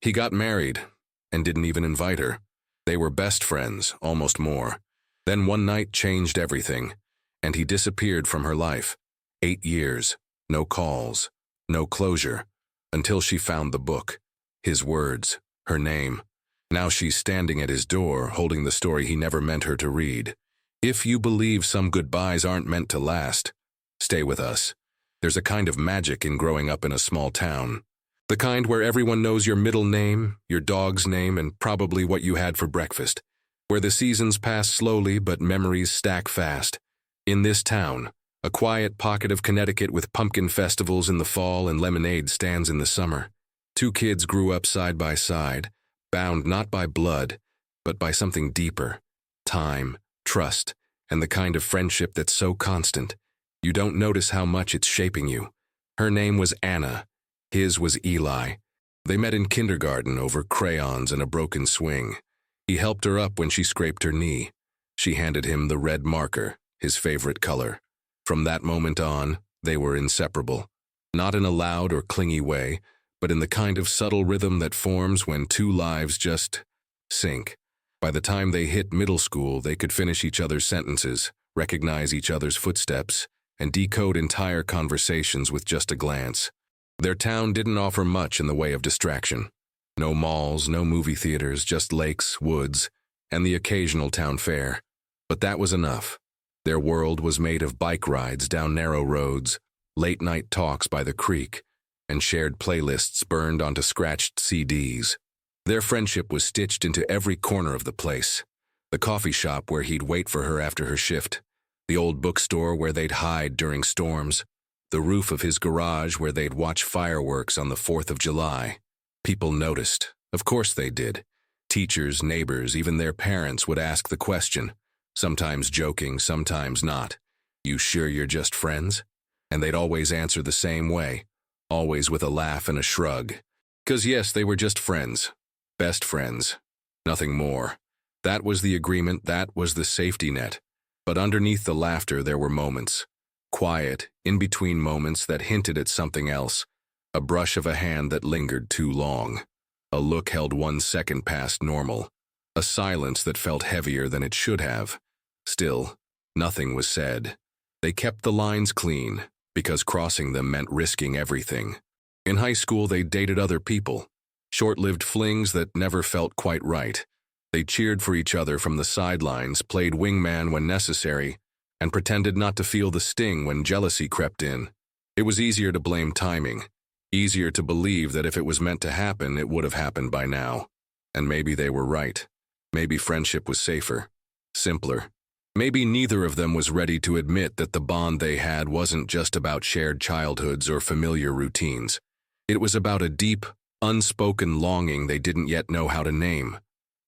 He got married and didn't even invite her. They were best friends, almost more. Then one night changed everything, and he disappeared from her life. 8 years, no calls, no closure, until she found the book, his words, her name. Now she's standing at his door, holding the story he never meant her to read. If you believe some goodbyes aren't meant to last, stay with us. There's a kind of magic in growing up in a small town. The kind where everyone knows your middle name, your dog's name, and probably what you had for breakfast. Where the seasons pass slowly but memories stack fast. In this town, a quiet pocket of Connecticut with pumpkin festivals in the fall and lemonade stands in the summer. 2 kids grew up side by side, bound not by blood, but by something deeper. Time, trust, and the kind of friendship that's so constant. You don't notice how much it's shaping you. Her name was Anna. His was Eli. They met in kindergarten over crayons and a broken swing. He helped her up when she scraped her knee. She handed him the red marker, his favorite color. From that moment on, they were inseparable. Not in a loud or clingy way, but in the kind of subtle rhythm that forms when 2 lives just sync. By the time they hit middle school, they could finish each other's sentences, recognize each other's footsteps, and decode entire conversations with just a glance. Their town didn't offer much in the way of distraction. No malls, no movie theaters, just lakes, woods, and the occasional town fair. But that was enough. Their world was made of bike rides down narrow roads, late-night talks by the creek, and shared playlists burned onto scratched CDs. Their friendship was stitched into every corner of the place. The coffee shop where he'd wait for her after her shift, the old bookstore where they'd hide during storms, the roof of his garage where they'd watch fireworks on the 4th of July. People noticed. Of course they did. Teachers, neighbors, even their parents would ask the question, sometimes joking, sometimes not. You sure you're just friends? And they'd always answer the same way, always with a laugh and a shrug. 'Cause yes, they were just friends. Best friends. Nothing more. That was the agreement, that was the safety net. But underneath the laughter there were moments. Quiet, in-between moments that hinted at something else. A brush of a hand that lingered too long. A look held 1 second past normal. A silence that felt heavier than it should have. Still, nothing was said. They kept the lines clean, because crossing them meant risking everything. In high school, they dated other people. Short-lived flings that never felt quite right. They cheered for each other from the sidelines, played wingman when necessary, and pretended not to feel the sting when jealousy crept in. It was easier to blame timing. Easier to believe that if it was meant to happen, it would have happened by now. And maybe they were right. Maybe friendship was safer, simpler. Maybe neither of them was ready to admit that the bond they had wasn't just about shared childhoods or familiar routines. It was about a deep, unspoken longing they didn't yet know how to name.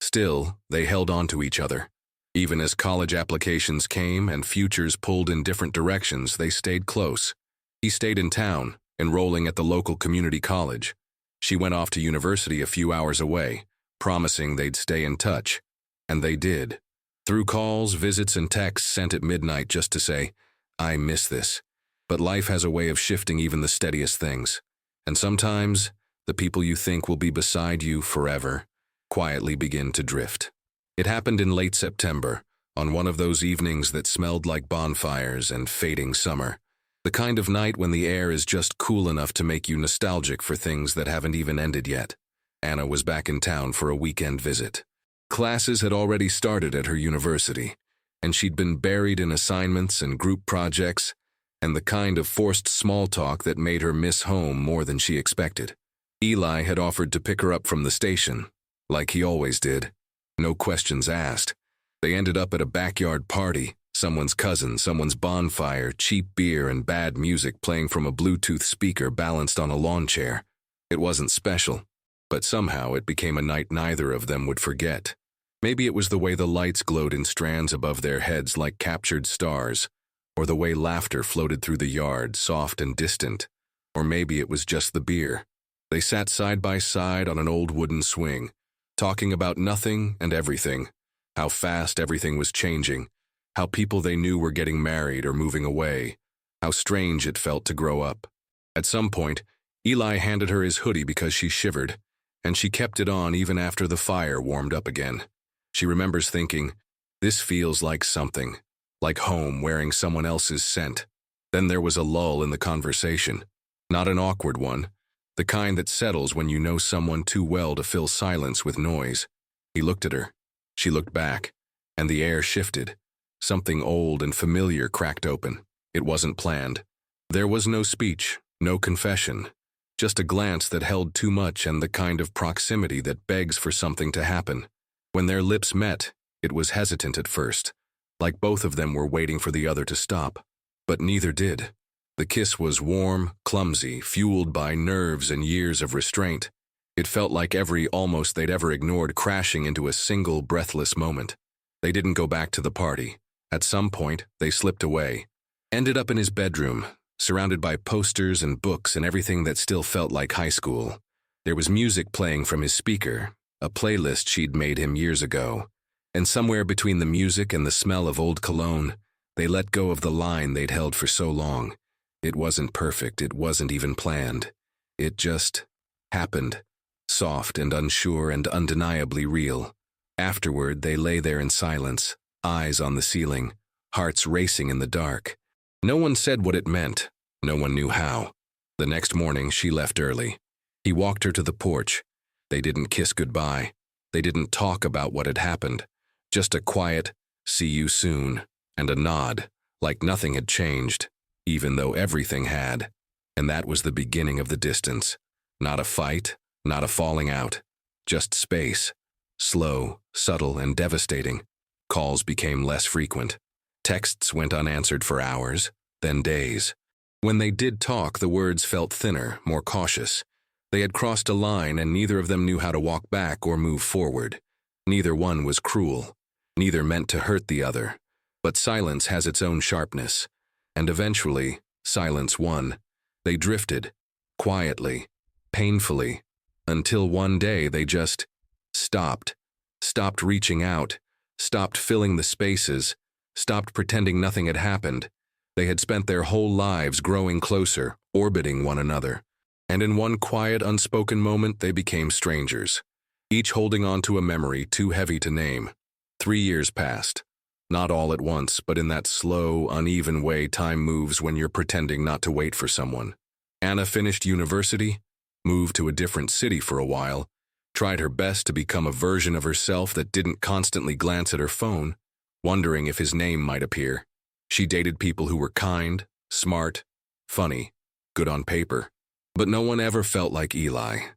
Still, they held on to each other. Even as college applications came and futures pulled in different directions, they stayed close. He stayed in town, enrolling at the local community college. She went off to university a few hours away, promising they'd stay in touch. And they did. Through calls, visits, and texts sent at midnight just to say, I miss this. But life has a way of shifting even the steadiest things. And sometimes, the people you think will be beside you forever quietly begin to drift. It happened in late September, on one of those evenings that smelled like bonfires and fading summer. The kind of night when the air is just cool enough to make you nostalgic for things that haven't even ended yet. Anna was back in town for a weekend visit. Classes had already started at her university, and she'd been buried in assignments and group projects, and the kind of forced small talk that made her miss home more than she expected. Eli had offered to pick her up from the station, like he always did. No questions asked. They ended up at a backyard party, someone's cousin, someone's bonfire, cheap beer and bad music playing from a Bluetooth speaker balanced on a lawn chair. It wasn't special, but somehow it became a night neither of them would forget. Maybe it was the way the lights glowed in strands above their heads like captured stars, or the way laughter floated through the yard, soft and distant, or maybe it was just the beer. They sat side by side on an old wooden swing, talking about nothing and everything, how fast everything was changing, how people they knew were getting married or moving away, how strange it felt to grow up. At some point, Eli handed her his hoodie because she shivered, and she kept it on even after the fire warmed up again. She remembers thinking, "This feels like something, like home wearing someone else's scent." Then there was a lull in the conversation. Not an awkward one, the kind that settles when you know someone too well to fill silence with noise. He looked at her. She looked back, and the air shifted. Something old and familiar cracked open. It wasn't planned. There was no speech, no confession, just a glance that held too much and the kind of proximity that begs for something to happen. When their lips met, it was hesitant at first, like both of them were waiting for the other to stop. But neither did. The kiss was warm, clumsy, fueled by nerves and years of restraint. It felt like every almost they'd ever ignored crashing into a single breathless moment. They didn't go back to the party. At some point, they slipped away. Ended up in his bedroom, surrounded by posters and books and everything that still felt like high school. There was music playing from his speaker, a playlist she'd made him years ago. And somewhere between the music and the smell of old cologne, they let go of the line they'd held for so long. It wasn't perfect, it wasn't even planned. It just happened, soft and unsure and undeniably real. Afterward, they lay there in silence, eyes on the ceiling, hearts racing in the dark. No one said what it meant. No one knew how. The next morning, she left early. He walked her to the porch. They didn't kiss goodbye. They didn't talk about what had happened. Just a quiet, "See you soon," and a nod, like nothing had changed, even though everything had. And that was the beginning of the distance. Not a fight, not a falling out. Just space. Slow, subtle, and devastating. Calls became less frequent. Texts went unanswered for hours, then days. When they did talk, the words felt thinner, more cautious. They had crossed a line and neither of them knew how to walk back or move forward. Neither one was cruel. Neither meant to hurt the other. But silence has its own sharpness. And eventually, silence won. They drifted, quietly, painfully, until one day they just stopped. Stopped reaching out. Stopped filling the spaces. Stopped pretending nothing had happened. They had spent their whole lives growing closer, orbiting one another. And in one quiet, unspoken moment, they became strangers, each holding on to a memory too heavy to name. 3 years passed. Not all at once, but in that slow, uneven way time moves when you're pretending not to wait for someone. Anna finished university, moved to a different city for a while, tried her best to become a version of herself that didn't constantly glance at her phone, wondering if his name might appear. She dated people who were kind, smart, funny, good on paper. But no one ever felt like Eli,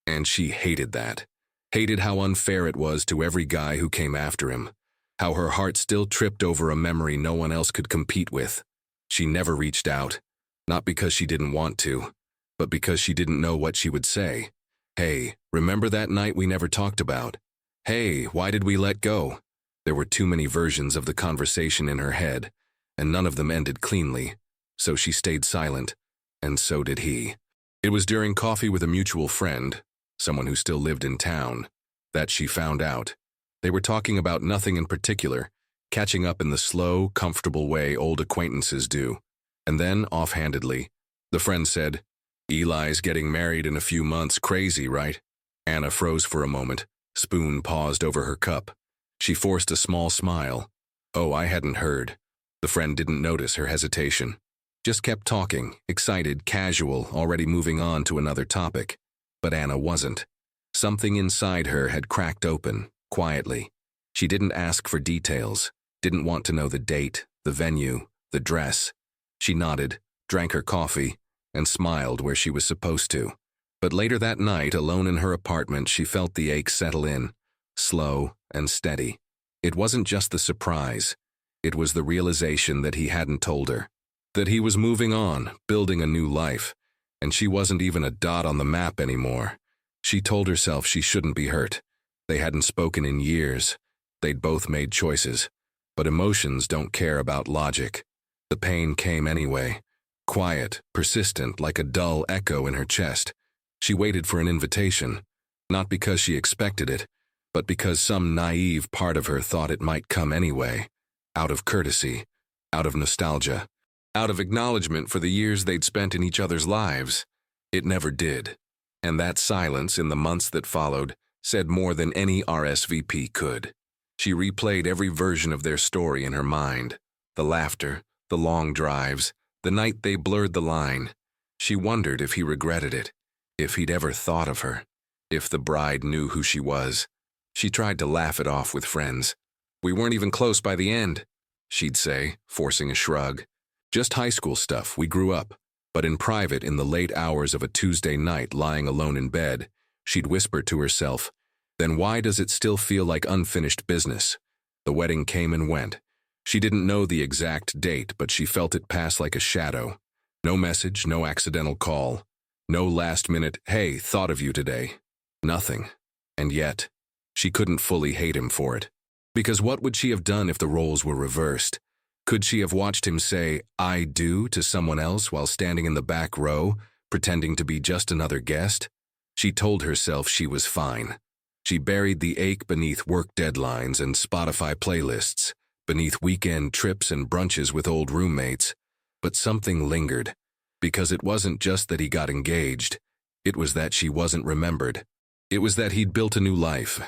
and she hated that. Hated how unfair it was to every guy who came after him. How her heart still tripped over a memory no one else could compete with. She never reached out, not because she didn't want to, but because she didn't know what she would say. "Hey, remember that night we never talked about? Hey, why did we let go?" There were too many versions of the conversation in her head, and none of them ended cleanly, so she stayed silent, and so did he. It was during coffee with a mutual friend, someone who still lived in town, that she found out. They were talking about nothing in particular, catching up in the slow, comfortable way old acquaintances do. And then, offhandedly, the friend said, "Eli's getting married in a few months, crazy, right?" Anna froze for a moment, spoon paused over her cup. She forced a small smile. "Oh, I hadn't heard." The friend didn't notice her hesitation. Just kept talking, excited, casual, already moving on to another topic. But Anna wasn't. Something inside her had cracked open, quietly. She didn't ask for details, didn't want to know the date, the venue, the dress. She nodded, drank her coffee, and smiled where she was supposed to. But later that night, alone in her apartment, she felt the ache settle in, slow and steady. It wasn't just the surprise. It was the realization that he hadn't told her. That he was moving on, building a new life, and she wasn't even a dot on the map anymore. She told herself she shouldn't be hurt. They hadn't spoken in years. They'd both made choices. But emotions don't care about logic. The pain came anyway. Quiet, persistent, like a dull echo in her chest. She waited for an invitation, not because she expected it, but because some naive part of her thought it might come anyway. Out of courtesy, out of nostalgia. Out of acknowledgement for the years they'd spent in each other's lives. It never did. And that silence in the months that followed said more than any RSVP could. She replayed every version of their story in her mind. The laughter, the long drives, the night they blurred the line. She wondered if he regretted it, if he'd ever thought of her, if the bride knew who she was. She tried to laugh it off with friends. "We weren't even close by the end," she'd say, forcing a shrug. "Just high school stuff, we grew up." But in private, in the late hours of a Tuesday night, lying alone in bed, she'd whisper to herself, "Then why does it still feel like unfinished business?" The wedding came and went. She didn't know the exact date, but she felt it pass like a shadow. No message, no accidental call. No last-minute, "Hey, thought of you today." Nothing. And yet, she couldn't fully hate him for it. Because what would she have done if the roles were reversed? Could she have watched him say, "I do" to someone else while standing in the back row, pretending to be just another guest? She told herself she was fine. She buried the ache beneath work deadlines and Spotify playlists, beneath weekend trips and brunches with old roommates. But something lingered, because it wasn't just that he got engaged. It was that she wasn't remembered. It was that he'd built a new life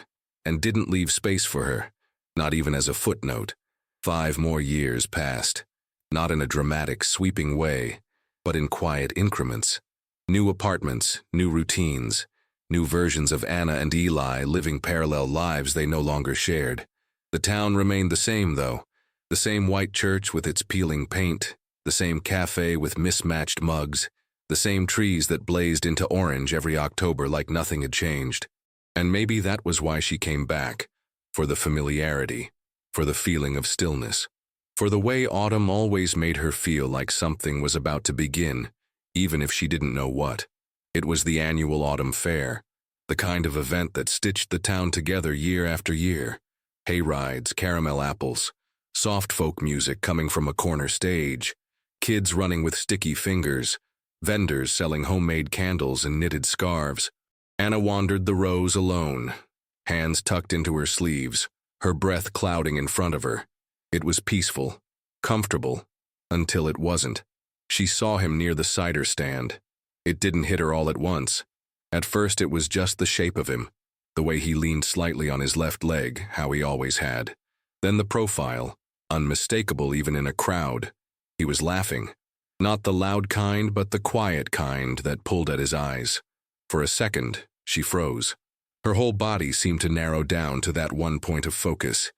and didn't leave space for her, not even as a footnote. 5 more years passed, not in a dramatic, sweeping way, but in quiet increments. New apartments, new routines, new versions of Anna and Eli living parallel lives they no longer shared. The town remained the same, though. The same white church with its peeling paint, the same cafe with mismatched mugs, the same trees that blazed into orange every October like nothing had changed. And maybe that was why she came back, for the familiarity, for the feeling of stillness, for the way autumn always made her feel like something was about to begin, even if she didn't know what. It was the annual autumn fair, the kind of event that stitched the town together year after year. Hay rides, caramel apples, soft folk music coming from a corner stage, kids running with sticky fingers, vendors selling homemade candles and knitted scarves. Anna wandered the rows alone, hands tucked into her sleeves, her breath clouding in front of her. It was peaceful, comfortable, until it wasn't. She saw him near the cider stand. It didn't hit her all at once. At first it was just the shape of him, the way he leaned slightly on his left leg, how he always had. Then the profile, unmistakable even in a crowd. He was laughing. Not the loud kind, but the quiet kind that pulled at his eyes. For a second, she froze. Her whole body seemed to narrow down to that one point of focus.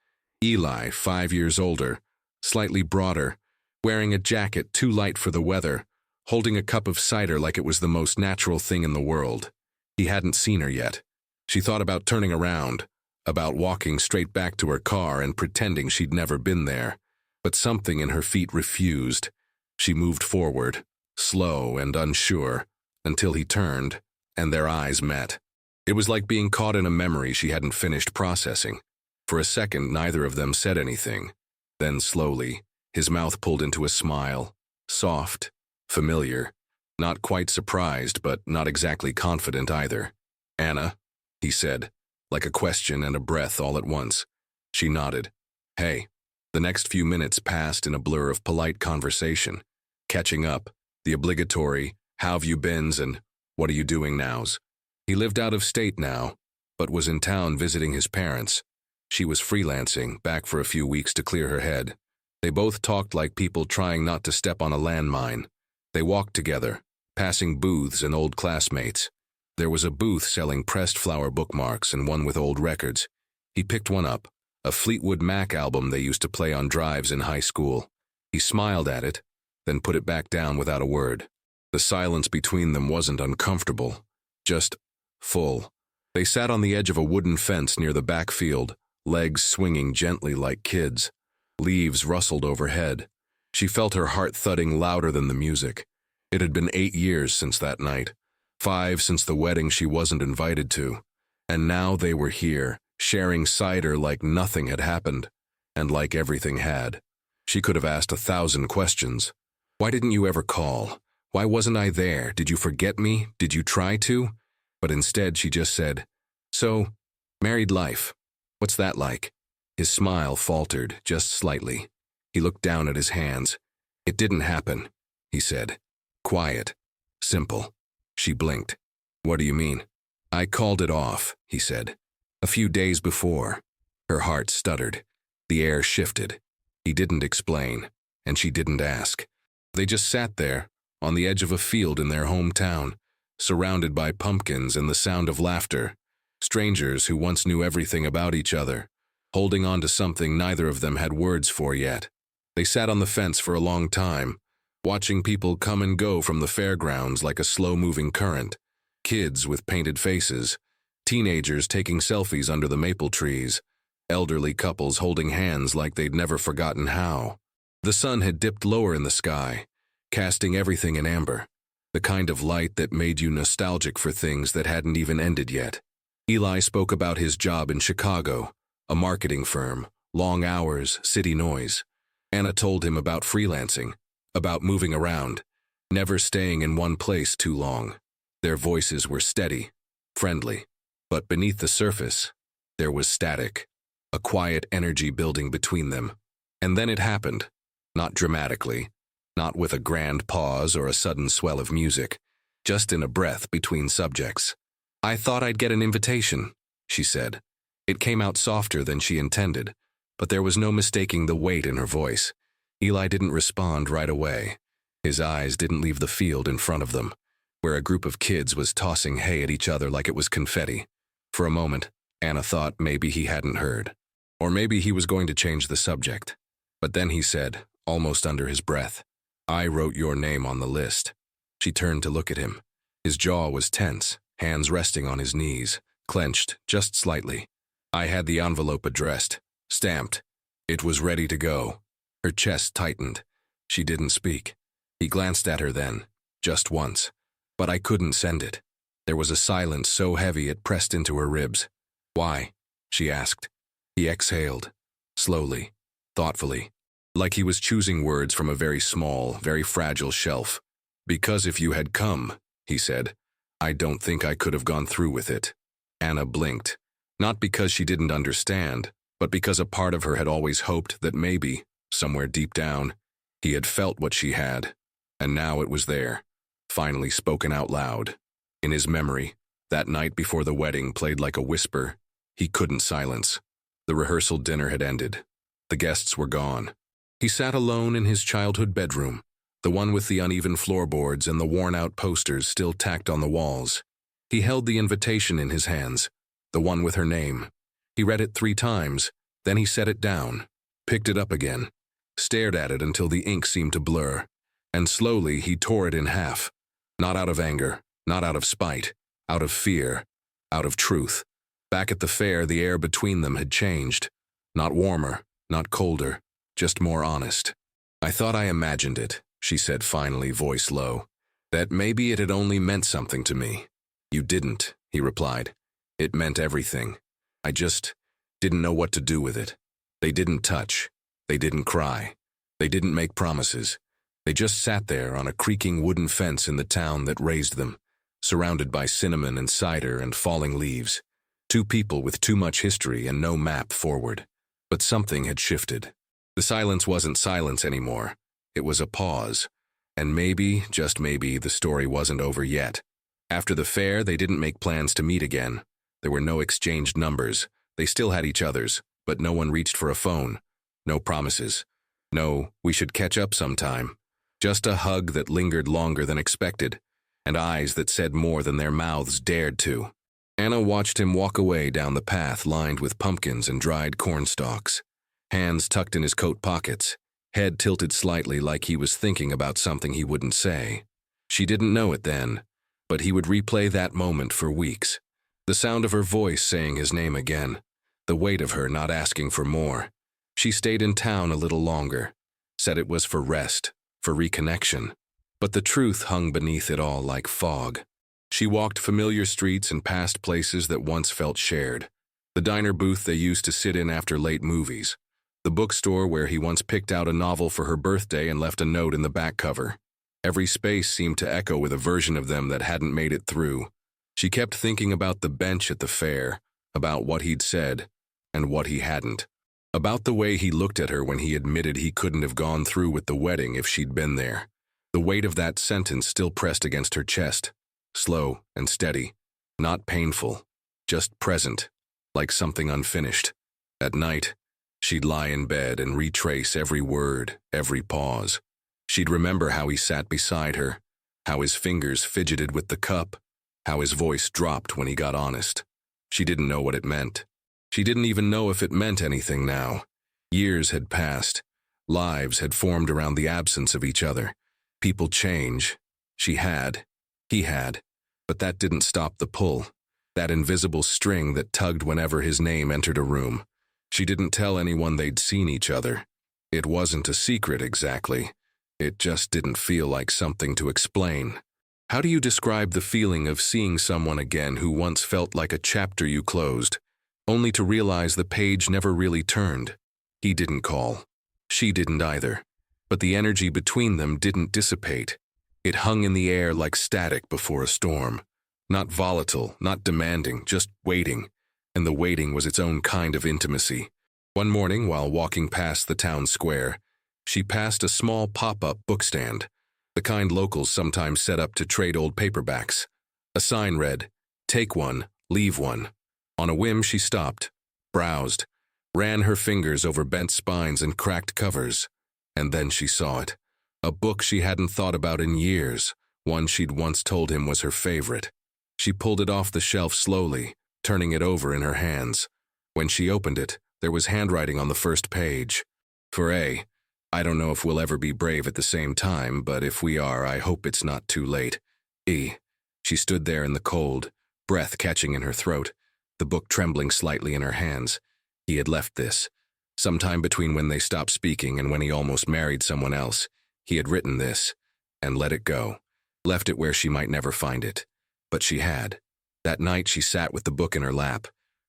Eli, 5 years older, slightly broader, wearing a jacket too light for the weather, holding a cup of cider like it was the most natural thing in the world. He hadn't seen her yet. She thought about turning around, about walking straight back to her car and pretending she'd never been there. But something in her feet refused. She moved forward, slow and unsure, until he turned, and their eyes met. It was like being caught in a memory she hadn't finished processing. For a second, neither of them said anything. Then slowly, his mouth pulled into a smile, soft, familiar, not quite surprised, but not exactly confident either. "Anna," he said, like a question and a breath all at once. She nodded. "Hey." The next few minutes passed in a blur of polite conversation, catching up, the obligatory, "How've you beens" and "What are you doing nows?" He lived out of state now, but was in town visiting his parents. She was freelancing, back for a few weeks to clear her head. They both talked like people trying not to step on a landmine. They walked together, passing booths and old classmates. There was a booth selling pressed flower bookmarks and one with old records. He picked one up, a Fleetwood Mac album they used to play on drives in high school. He smiled at it, then put it back down without a word. The silence between them wasn't uncomfortable, just full. They sat on the edge of a wooden fence near the backfield, legs swinging gently like kids. Leaves rustled overhead. She felt her heart thudding louder than the music. It had been 8 years since that night, 5 since the wedding she wasn't invited to. And now they were here, sharing cider like nothing had happened, and like everything had. She could have asked 1,000 questions. "Why didn't you ever call? Why wasn't I there? Did you forget me? Did you try to?" But instead she just said, "So, married life. What's that like?" His smile faltered, just slightly. He looked down at his hands. "It didn't happen," he said. Quiet. Simple. She blinked. What do you mean? I called it off, he said. A few days before. Her heart stuttered. The air shifted. He didn't explain, and she didn't ask. They just sat there, on the edge of a field in their hometown, surrounded by pumpkins and the sound of laughter. Strangers who once knew everything about each other, holding on to something neither of them had words for yet. They sat on the fence for a long time, watching people come and go from the fairgrounds like a slow-moving current. Kids with painted faces, teenagers taking selfies under the maple trees, elderly couples holding hands like they'd never forgotten how. The sun had dipped lower in the sky, casting everything in amber, the kind of light that made you nostalgic for things that hadn't even ended yet. Eli spoke about his job in Chicago, a marketing firm, long hours, city noise. Anna told him about freelancing, about moving around, never staying in one place too long. Their voices were steady, friendly, but beneath the surface, there was static, a quiet energy building between them. And then it happened, not dramatically, not with a grand pause or a sudden swell of music, just in a breath between subjects. I thought I'd get an invitation, she said. It came out softer than she intended, but there was no mistaking the weight in her voice. Eli didn't respond right away. His eyes didn't leave the field in front of them, where a group of kids was tossing hay at each other like it was confetti. For a moment, Anna thought maybe he hadn't heard, or maybe he was going to change the subject. But then he said, almost under his breath, I wrote your name on the list. She turned to look at him. His jaw was tense, hands resting on his knees, clenched just slightly. I had the envelope addressed, stamped. It was ready to go. Her chest tightened. She didn't speak. He glanced at her then, just once. But I couldn't send it. There was a silence so heavy it pressed into her ribs. Why? She asked. He exhaled, slowly, thoughtfully, like he was choosing words from a very small, very fragile shelf. Because if you had come, he said, I don't think I could have gone through with it. Anna blinked, not because she didn't understand, but because a part of her had always hoped that maybe, somewhere deep down, he had felt what she had, and now it was there, finally spoken out loud. In his memory, that night before the wedding played like a whisper he couldn't silence. The rehearsal dinner had ended. The guests were gone. He sat alone in his childhood bedroom, the one with the uneven floorboards and the worn-out posters still tacked on the walls. He held the invitation in his hands, the one with her name. He read it 3 times, then he set it down, picked it up again, stared at it until the ink seemed to blur, and slowly he tore it in half. Not out of anger, not out of spite, out of fear, out of truth. Back at the fair, the air between them had changed. Not warmer, not colder, just more honest. I thought I imagined it, she said finally, voice low. That maybe it had only meant something to me. You didn't, he replied. It meant everything. I just didn't know what to do with it. They didn't touch. They didn't cry. They didn't make promises. They just sat there on a creaking wooden fence in the town that raised them, surrounded by cinnamon and cider and falling leaves. 2 people with too much history and no map forward. But something had shifted. The silence wasn't silence anymore. It was a pause. And maybe, just maybe, the story wasn't over yet. After the fair, they didn't make plans to meet again. There were no exchanged numbers. They still had each other's, but no one reached for a phone. No promises. No, we should catch up sometime. Just a hug that lingered longer than expected, and eyes that said more than their mouths dared to. Anna watched him walk away down the path lined with pumpkins and dried corn stalks, hands tucked in his coat pockets, head tilted slightly like he was thinking about something he wouldn't say. She didn't know it then, but he would replay that moment for weeks. The sound of her voice saying his name again, the weight of her not asking for more. She stayed in town a little longer, said it was for rest, for reconnection. But the truth hung beneath it all like fog. She walked familiar streets and passed places that once felt shared. The diner booth they used to sit in after late movies. The bookstore where he once picked out a novel for her birthday and left a note in the back cover. Every space seemed to echo with a version of them that hadn't made it through. She kept thinking about the bench at the fair, about what he'd said, and what he hadn't. About the way he looked at her when he admitted he couldn't have gone through with the wedding if she'd been there. The weight of that sentence still pressed against her chest. slow and steady, not painful, just present, like something unfinished. At night, she'd lie in bed and retrace every word, every pause. She'd remember how he sat beside her, how his fingers fidgeted with the cup, how his voice dropped when he got honest. She didn't know what it meant. She didn't even know if it meant anything now. Years had passed. Lives had formed around the absence of each other. People change. She had. He had. But that didn't stop the pull. That invisible string that tugged whenever his name entered a room. She didn't tell anyone they'd seen each other. It wasn't a secret exactly. It just didn't feel like something to explain. How do you describe the feeling of seeing someone again who once felt like a chapter you closed, only to realize the page never really turned? He didn't call. She didn't either. But the energy between them didn't dissipate. It hung in the air like static before a storm. Not volatile, not demanding, just waiting. And the waiting was its own kind of intimacy. One morning, while walking past the town square, she passed a small pop-up bookstand, the kind locals sometimes set up to trade old paperbacks. A sign read, "Take one, leave one." On a whim, she stopped, browsed, ran her fingers over bent spines and cracked covers. And then she saw it. A book she hadn't thought about in years, one she'd once told him was her favorite. She pulled it off the shelf slowly, turning it over in her hands. When she opened it, there was handwriting on the first page. For A, I don't know if we'll ever be brave at the same time, but if we are, I hope it's not too late. E. She stood there in the cold, breath catching in her throat, the book trembling slightly in her hands. He had left this. Sometime between when they stopped speaking and when he almost married someone else, he had written this, and let it go, left it where she might never find it. But she had. That night she sat with the book in her lap,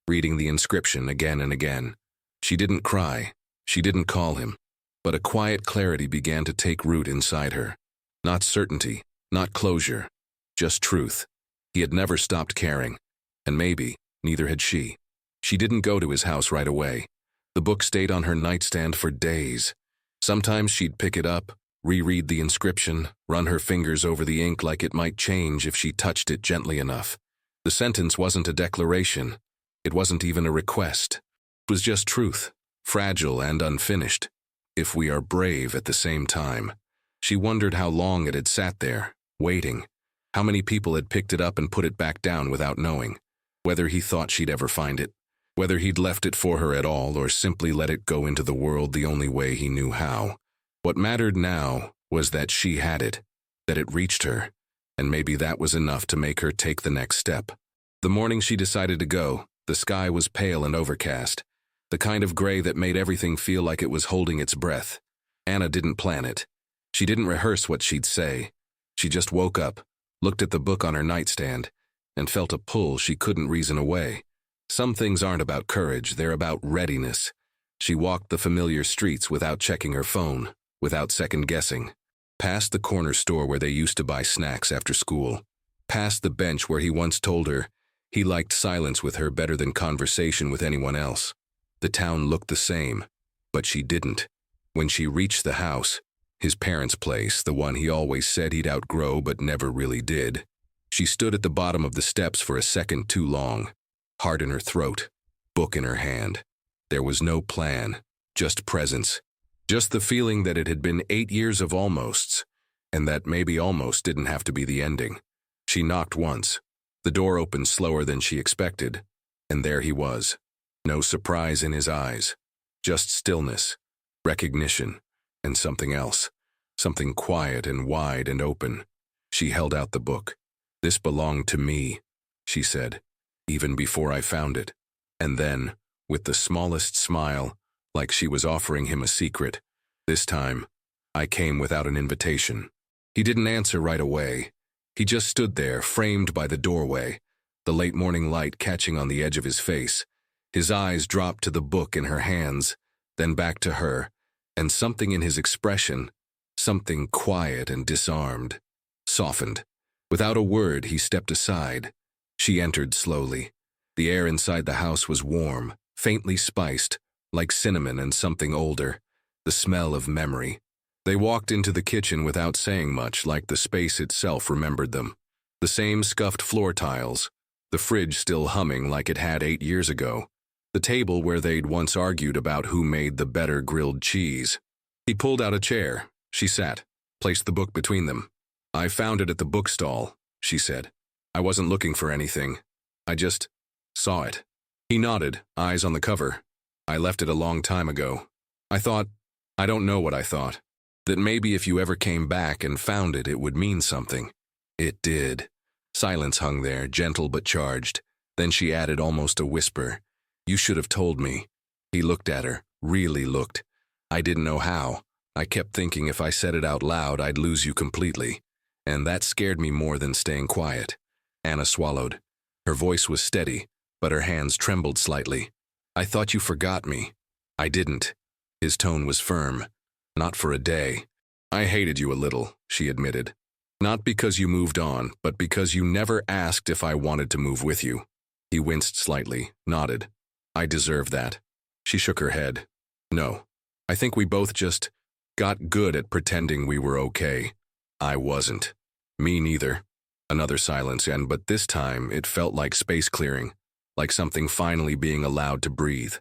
reading the inscription again and again. She didn't cry. She didn't call him. But a quiet clarity began to take root inside her. Not certainty, not closure, just truth. He had never stopped caring, and maybe neither had she. She didn't go to his house right away. The book stayed on her nightstand for days. Sometimes she'd pick it up, reread the inscription, run her fingers over the ink like it might change if she touched it gently enough. The sentence wasn't a declaration. It wasn't even a request. It was just truth, fragile and unfinished. If we are brave at the same time. She wondered how long it had sat there, waiting. How many people had picked it up and put it back down without knowing. Whether he thought she'd ever find it. Whether he'd left it for her at all or simply let it go into the world the only way he knew how. What mattered now was that she had it, that it reached her, and maybe that was enough to make her take the next step. The morning she decided to go, the sky was pale and overcast. The kind of gray that made everything feel like it was holding its breath. Anna didn't plan it. She didn't rehearse what she'd say. She just woke up, looked at the book on her nightstand, and felt a pull she couldn't reason away. Some things aren't about courage, they're about readiness. She walked the familiar streets without checking her phone, without second-guessing. Past the corner store where they used to buy snacks after school. Past the bench where he once told her he liked silence with her better than conversation with anyone else. The town looked the same, but she didn't. When she reached the house, his parents' place, the one he always said he'd outgrow but never really did, she stood at the bottom of the steps for a second too long, heart in her throat, book in her hand. There was no plan, just presence, just the feeling that it had been 8 years of almosts, and that maybe almost didn't have to be the ending. She knocked once. The door opened slower than she expected, and there he was. No surprise in his eyes, just stillness, recognition, and something else, something quiet and wide and open. She held out the book. "This belonged to me," she said, "even before I found it." And then, with the smallest smile, like she was offering him a secret, "This time, I came without an invitation." He didn't answer right away. He just stood there, framed by the doorway, the late morning light catching on the edge of his face. His eyes dropped to the book in her hands, then back to her, and something in his expression, something quiet and disarmed, softened. Without a word, he stepped aside. She entered slowly. The air inside the house was warm, faintly spiced, like cinnamon and something older, the smell of memory. They walked into the kitchen without saying much, like the space itself remembered them. The same scuffed floor tiles, the fridge still humming like it had 8 years ago, the table where they'd once argued about who made the better grilled cheese. He pulled out a chair. She sat, placed the book between them. "I found it at the bookstall," she said. "I wasn't looking for anything. I just saw it." He nodded, eyes on the cover. "I left it a long time ago. I don't know what I thought. That maybe if you ever came back and found it, it would mean something." It did. Silence hung there, gentle but charged. Then she added, almost a whisper, "You should have told me." He looked at her, really looked. "I didn't know how. I kept thinking if I said it out loud, I'd lose you completely. And that scared me more than staying quiet." Anna swallowed. Her voice was steady, but her hands trembled slightly. "I thought you forgot me." "I didn't." His tone was firm. "Not for a day. I hated you a little," she admitted. "Not because you moved on, but because you never asked if I wanted to move with you." He winced slightly, nodded. "I deserve that." She shook her head. "No. I think we both just got good at pretending we were okay." "I wasn't." "Me neither." Another silence, but this time it felt like space clearing, like something finally being allowed to breathe.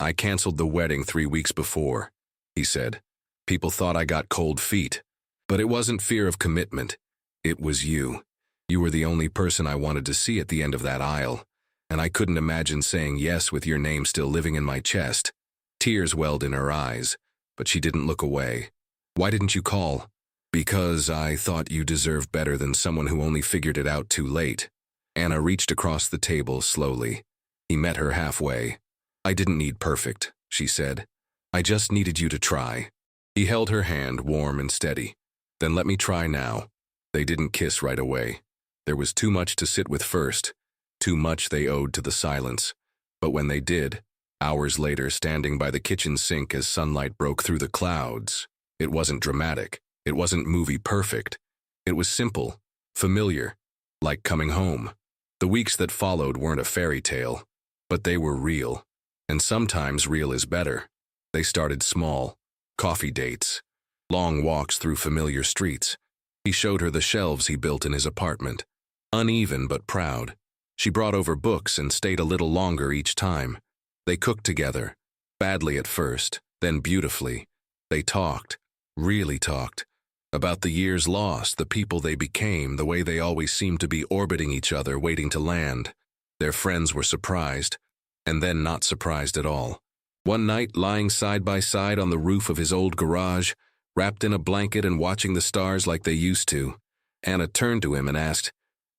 "I canceled the wedding 3 weeks before," he said. "People thought I got cold feet. But it wasn't fear of commitment. It was you. You were the only person I wanted to see at the end of that aisle, and I couldn't imagine saying yes with your name still living in my chest." Tears welled in her eyes, but she didn't look away. "Why didn't you call?" "Because I thought you deserved better than someone who only figured it out too late." Anna reached across the table slowly. He met her halfway. "I didn't need perfect," she said. "I just needed you to try." He held her hand, warm and steady. "Then let me try now." They didn't kiss right away. There was too much to sit with first, too much they owed to the silence. But when they did, hours later, standing by the kitchen sink as sunlight broke through the clouds, it wasn't dramatic. It wasn't movie perfect. It was simple, familiar, like coming home. The weeks that followed weren't a fairy tale, but they were real. And sometimes real is better. They started small. Coffee dates. Long walks through familiar streets. He showed her the shelves he built in his apartment. Uneven but proud. She brought over books and stayed a little longer each time. They cooked together. Badly at first, then beautifully. They talked. Really talked. About the years lost, the people they became, the way they always seemed to be orbiting each other, waiting to land. Their friends were surprised, and then not surprised at all. One night, lying side by side on the roof of his old garage, wrapped in a blanket and watching the stars like they used to, Anna turned to him and asked,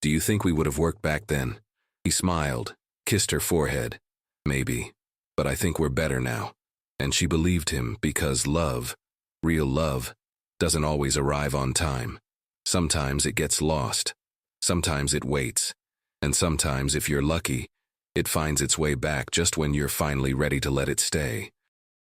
"Do you think we would have worked back then?" He smiled, kissed her forehead. "Maybe, but I think we're better now." And she believed him because love, real love, doesn't always arrive on time. Sometimes it gets lost. Sometimes it waits. And sometimes, if you're lucky, it finds its way back just when you're finally ready to let it stay.